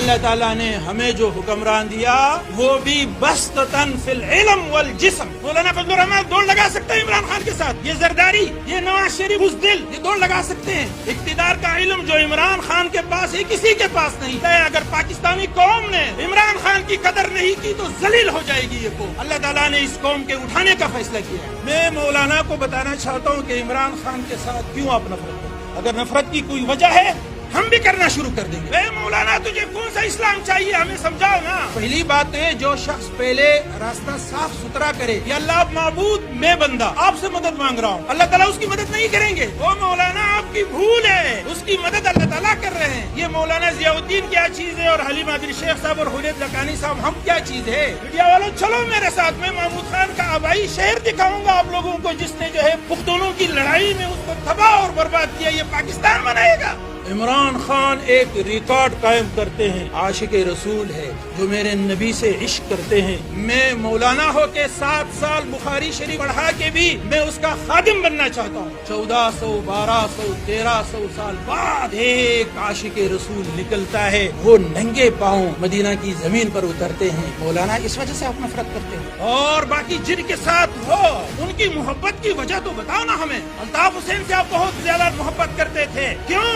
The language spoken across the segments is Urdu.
اللہ تعالیٰ نے ہمیں جو حکمران دیا وہ بھی بسطتاً فی العلم والجسم. مولانا فضل الرحمان دوڑ لگا سکتے ہیں عمران خان کے ساتھ، یہ زرداری، یہ نواز شریف بزدل، یہ دوڑ لگا سکتے ہیں. اقتدار کا علم جو عمران خان کے پاس ہے کسی کے پاس نہیں ہے. اگر پاکستانی قوم نے عمران خان کی قدر نہیں کی تو ذلیل ہو جائے گی یہ قوم. اللہ تعالیٰ نے اس قوم کے اٹھانے کا فیصلہ کیا ہے. میں مولانا کو بتانا چاہتا ہوں کہ عمران خان کے ساتھ کیوں آپ نفرت کرتے. اگر نفرت کی کوئی وجہ ہے ہم بھی کرنا شروع کر دیں گے. اے مولانا تجھے کون سا اسلام چاہیے ہمیں سمجھاؤ نا. پہلی بات ہے جو شخص پہلے راستہ صاف ستھرا کرے یا اللہ معبود میں بندہ آپ سے مدد مانگ رہا ہوں، اللہ تعالیٰ اس کی مدد نہیں کریں گے. وہ مولانا آپ کی بھول ہے، اس کی مدد اللہ تعالیٰ کر رہے ہیں. یہ مولانا ضیاء الدین کیا چیز ہے اور حلیم عادل شیخ صاحب اور حریت لکانی صاحب ہم کیا چیز ہے. میڈیا والوں چلو میرے ساتھ، میں محمود خان کا آبائی شہر دکھاؤں گا آپ لوگوں کو جس نے جو ہے پختونوں کی لڑائی میں اس کو تباہ اور برباد کیا. یہ پاکستان بنائے گا. عمران خان ایک ریکارڈ قائم کرتے ہیں، عاشق رسول ہے جو میرے نبی سے عشق کرتے ہیں. میں مولانا ہو کے 7 سال بخاری شریف پڑھا کے بھی میں اس کا خادم بننا چاہتا ہوں. 1400 1200 1300 سال بعد ایک عاشق رسول نکلتا ہے، وہ ننگے پاؤں مدینہ کی زمین پر اترتے ہیں. مولانا اس وجہ سے آپ نفرت کرتے ہیں. اور باقی جن کے ساتھ ہو ان کی محبت کی وجہ تو بتاؤ نا ہمیں. الطاف حسین سے آپ بہت زیادہ محبت کرتے تھے، کیوں؟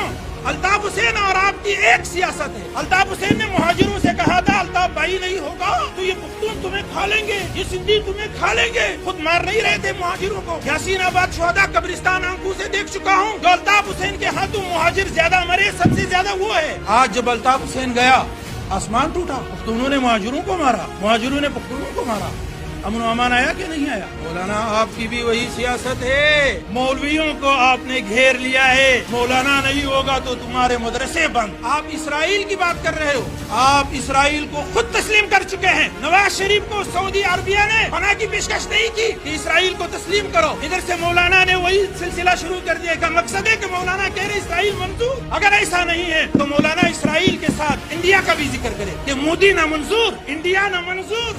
الطاف حسین اور آپ کی ایک سیاست ہے. الطاف حسین نے مہاجروں سے کہا تھا الطاف بھائی نہیں ہوگا تو یہ پختون تمہیں کھا لیں گے، یہ سندھی تمہیں کھا لیں گے. خود مار نہیں رہے تھے مہاجروں کو. یاسین آباد شہداء قبرستان آنکھوں سے دیکھ چکا ہوں. جو الطاف حسین کے ہاتھوں مہاجر زیادہ مرے سب سے زیادہ وہ ہے. آج جب الطاف حسین گیا آسمان ٹوٹا. پختونوں نے مہاجروں کو مارا، مہاجروں نے پختونوں کو مارا. امن و امان آیا کہ نہیں آیا؟ مولانا آپ کی بھی وہی سیاست ہے. مولویوں کو آپ نے گھیر لیا ہے. مولانا نہیں ہوگا تو تمہارے مدرسے بند. آپ اسرائیل کی بات کر رہے ہو، آپ اسرائیل کو خود تسلیم کر چکے ہیں. نواز شریف کو سعودی عربیہ نے پناہ کی پیشکش نہیں کی کہ اسرائیل کو تسلیم کرو. ادھر سے مولانا نے وہی سلسلہ شروع کر دیا. کا مقصد ہے کہ مولانا کہہ رہے اسرائیل منظور. اگر ایسا نہیں ہے تو مولانا اسرائیل کے ساتھ انڈیا کا بھی ذکر کرے کہ مودی نہ منظور، انڈیا نہ منظور.